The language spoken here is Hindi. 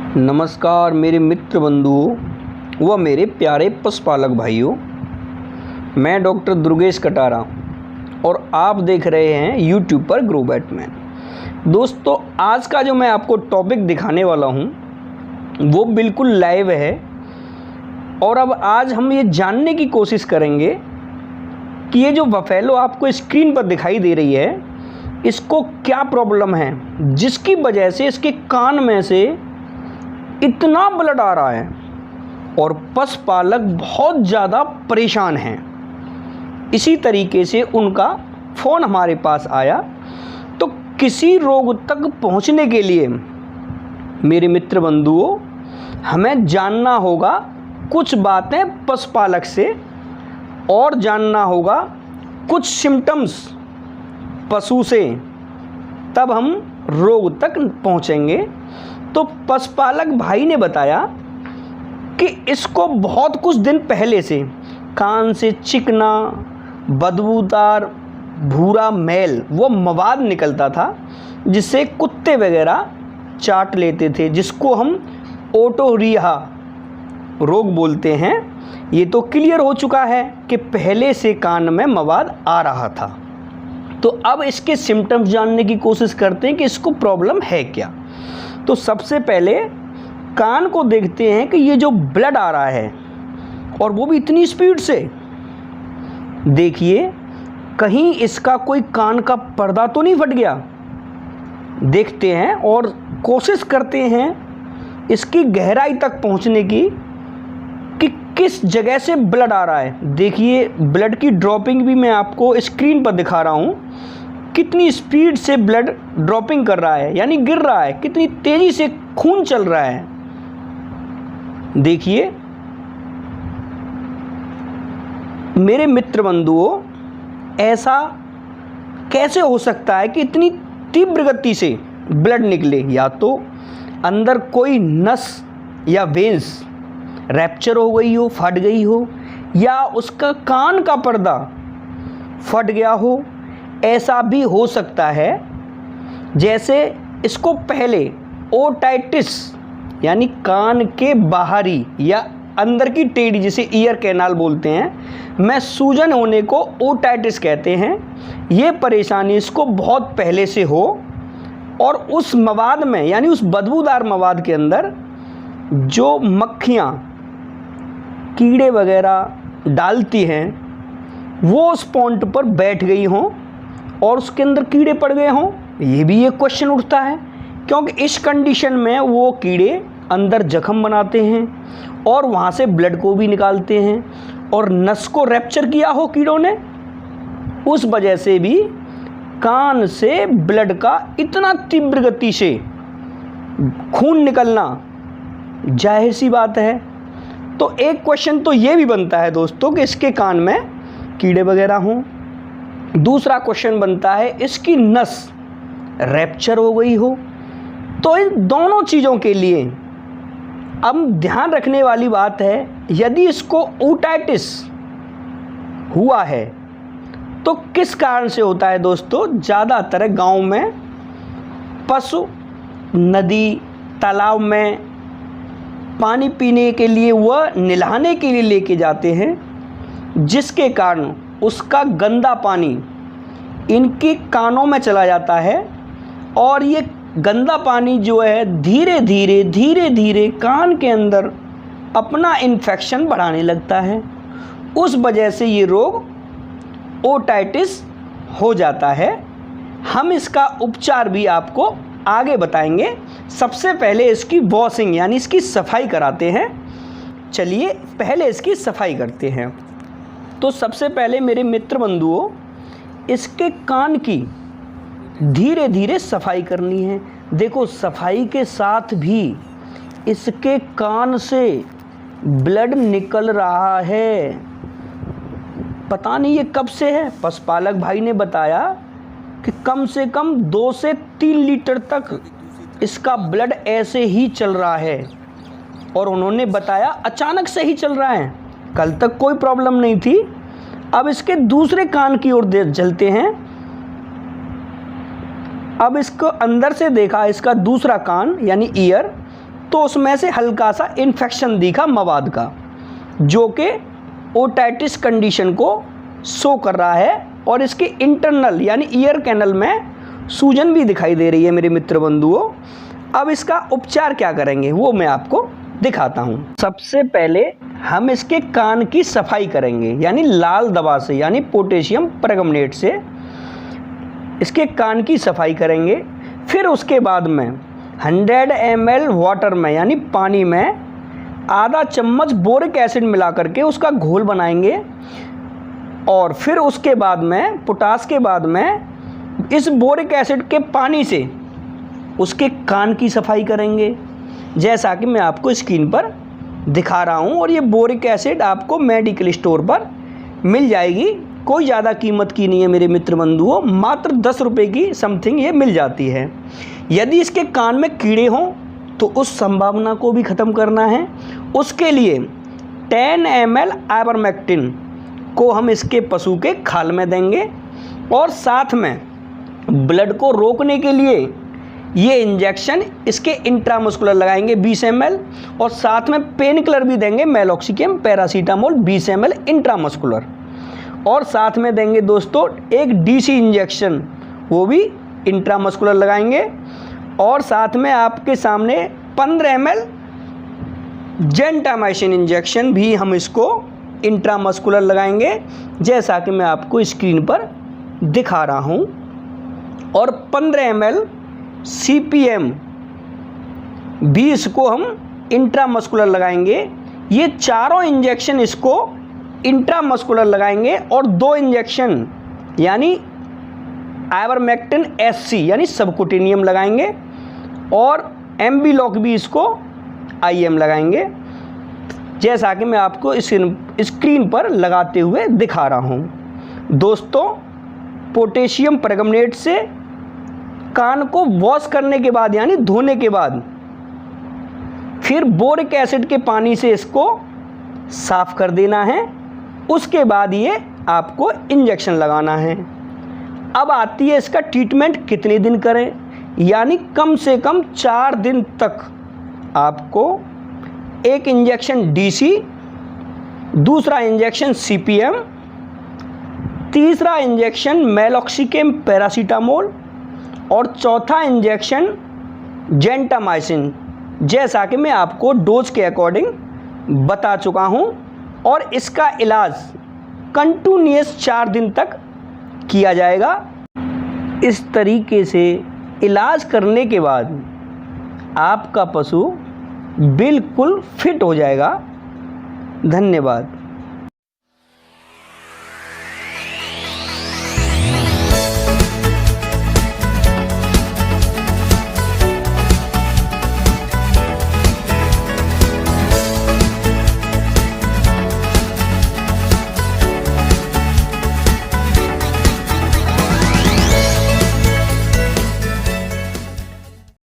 नमस्कार मेरे मित्र बंधुओं व मेरे प्यारे पशुपालक भाइयों। मैं डॉक्टर दुर्गेश कटारा और आप देख रहे हैं यूट्यूब पर ग्रो बैटमैन। दोस्तों, आज का जो मैं आपको टॉपिक दिखाने वाला हूं वो बिल्कुल लाइव है और अब आज हम ये जानने की कोशिश करेंगे कि ये जो बफेलो आपको स्क्रीन पर दिखाई दे रही है इसको क्या प्रॉब्लम है जिसकी वजह से इसके कान में से इतना ब्लड आ रहा है और पशुपालक बहुत ज़्यादा परेशान हैं। इसी तरीके से उनका फ़ोन हमारे पास आया तो किसी रोग तक पहुंचने के लिए मेरे मित्र बंधुओं हमें जानना होगा कुछ बातें पशुपालक से और जानना होगा कुछ सिम्टम्स पशु से, तब हम रोग तक पहुंचेंगे। तो पशुपालक भाई ने बताया कि इसको बहुत कुछ दिन पहले से कान से चिकना, बदबूदार, भूरा मैल वो मवाद निकलता था जिससे कुत्ते वगैरह चाट लेते थे, जिसको हम ओटोरिया रोग बोलते हैं। ये तो क्लियर हो चुका है कि पहले से कान में मवाद आ रहा था। तो अब इसके सिम्टम्स जानने की कोशिश करते हैं कि इसको प्रॉब्लम है क्या। तो सबसे पहले कान को देखते हैं कि ये जो ब्लड आ रहा है और वो भी इतनी स्पीड से, देखिए कहीं इसका कोई कान का पर्दा तो नहीं फट गया। देखते हैं और कोशिश करते हैं इसकी गहराई तक पहुंचने की कि किस जगह से ब्लड आ रहा है। देखिए ब्लड की ड्रॉपिंग भी मैं आपको स्क्रीन पर दिखा रहा हूँ, कितनी स्पीड से ब्लड ड्रॉपिंग कर रहा है, यानी गिर रहा है, कितनी तेजी से खून चल रहा है। देखिए मेरे मित्र बंधुओं, ऐसा कैसे हो सकता है कि इतनी तीव्र गति से ब्लड निकले? या तो अंदर कोई नस या वेंस रैप्चर हो गई हो, फट गई हो, या उसका कान का पर्दा फट गया हो। ऐसा भी हो सकता है जैसे इसको पहले ओटाइटिस यानी कान के बाहरी या अंदर की टेढ़ी, जिसे ईयर कैनाल बोलते हैं, में सूजन होने को ओटाइटिस कहते हैं। ये परेशानी इसको बहुत पहले से हो और उस मवाद में यानी उस बदबूदार मवाद के अंदर जो मक्खियाँ कीड़े वगैरह डालती हैं वो उस पॉइंट पर बैठ गई हों और उसके अंदर कीड़े पड़ गए हों। ये भी एक क्वेश्चन उठता है क्योंकि इस कंडीशन में वो कीड़े अंदर जख्म बनाते हैं और वहाँ से ब्लड को भी निकालते हैं और नस को रैप्चर किया हो कीड़ों ने, उस वजह से भी कान से ब्लड का इतना तीव्र गति से खून निकलना जाहिर सी बात है। तो एक क्वेश्चन तो ये भी बनता है दोस्तों कि इसके कान में कीड़े वगैरह हों। दूसरा क्वेश्चन बनता है इसकी नस रैप्चर हो गई हो। तो इन दोनों चीज़ों के लिए अब ध्यान रखने वाली बात है, यदि इसको ओटाइटिस हुआ है तो किस कारण से होता है दोस्तों? ज़्यादातर गांव में पशु नदी तालाब में पानी पीने के लिए वह नहलाने के लिए लेके जाते हैं, जिसके कारण उसका गंदा पानी इनके कानों में चला जाता है और ये गंदा पानी जो है धीरे धीरे कान के अंदर अपना इन्फेक्शन बढ़ाने लगता है। उस वजह से ये रोग ओटाइटिस हो जाता है। हम इसका उपचार भी आपको आगे बताएंगे। सबसे पहले इसकी वॉशिंग यानी इसकी सफाई कराते हैं। चलिए पहले इसकी सफाई करते हैं। तो सबसे पहले मेरे मित्र बंधुओं, इसके कान की धीरे धीरे सफाई करनी है। देखो सफाई के साथ भी इसके कान से ब्लड निकल रहा है। पता नहीं ये कब से है। पशुपालक भाई ने बताया कि कम से कम 2 से 3 लीटर तक इसका ब्लड ऐसे ही चल रहा है और उन्होंने बताया अचानक से ही चल रहा है, कल तक कोई प्रॉब्लम नहीं थी। अब इसके दूसरे कान की ओर चलते हैं। अब इसको अंदर से देखा, इसका दूसरा कान यानी ईयर, तो उसमें से हल्का सा इन्फेक्शन दिखा मवाद का, जो कि ओटाइटिस कंडीशन को शो कर रहा है और इसके इंटरनल यानी ईयर कैनल में सूजन भी दिखाई दे रही है मेरे मित्र बंधुओं। अब इसका उपचार क्या करेंगे वो मैं आपको दिखाता हूँ। सबसे पहले हम इसके कान की सफाई करेंगे, यानी लाल दवा से, यानी पोटेशियम परमंगनेट से इसके कान की सफाई करेंगे। फिर उसके बाद में 100 ml वाटर में, यानी पानी में आधा चम्मच बोरिक एसिड मिला करके उसका घोल बनाएंगे। और फिर उसके बाद में पोटाश के बाद में इस बोरिक एसिड के पानी से उसके कान की सफाई करेंगे, जैसा कि मैं आपको स्क्रीन पर दिखा रहा हूँ। और ये बोरिक एसिड आपको मेडिकल स्टोर पर मिल जाएगी, कोई ज़्यादा कीमत की नहीं है मेरे मित्र बंधुओं, मात्र 10 रुपये की समथिंग ये मिल जाती है। यदि इसके कान में कीड़े हों तो उस संभावना को भी ख़त्म करना है। उसके लिए 10 ml आइवरमेक्टिन को हम इसके पशु के खाल में देंगे और साथ में ब्लड को रोकने के लिए ये इंजेक्शन इसके इंट्रामस्कुलर लगाएंगे 20 ml और साथ में पेन किलर भी देंगे, मेलोक्सिकम पैरासीटामोल 20 ml इंट्रामस्कुलर। और साथ में देंगे दोस्तों एक डीसी इंजेक्शन, वो भी इंट्रामस्कुलर लगाएंगे। और साथ में आपके सामने 15 ml जेंटामाइसिन इंजेक्शन भी हम इसको इंट्रामस्कुलर लगाएंगे, जैसा कि मैं आपको स्क्रीन पर दिखा रहा हूँ। और 15 ml CPM भी इसको हम इंट्रामस्कुलर लगाएंगे। ये चारों इंजेक्शन इसको इंट्रामस्कुलर लगाएंगे और 2 इंजेक्शन यानी आइवरमेक्टिन SC यानी सबकुटेनियम लगाएंगे और एम्बिलॉक भी इसको IM लगाएंगे, जैसा कि मैं आपको इस स्क्रीन पर लगाते हुए दिखा रहा हूँ। दोस्तों, पोटेशियम परमंगनेट से कान को वॉश करने के बाद यानी धोने के बाद फिर बोरिक एसिड के पानी से इसको साफ कर देना है। उसके बाद ये आपको इंजेक्शन लगाना है। अब आती है इसका ट्रीटमेंट कितने दिन करें, यानी कम से कम 4 दिन तक आपको एक इंजेक्शन डीसी, दूसरा इंजेक्शन CPM, तीसरा इंजेक्शन मेलोक्सिकम पैरासीटामोल और चौथा इंजेक्शन जेंटामाइसिन, जैसा कि मैं आपको डोज के अकॉर्डिंग बता चुका हूं। और इसका इलाज कंटिन्यूअस 4 दिन तक किया जाएगा। इस तरीके से इलाज करने के बाद आपका पशु बिल्कुल फिट हो जाएगा। धन्यवाद।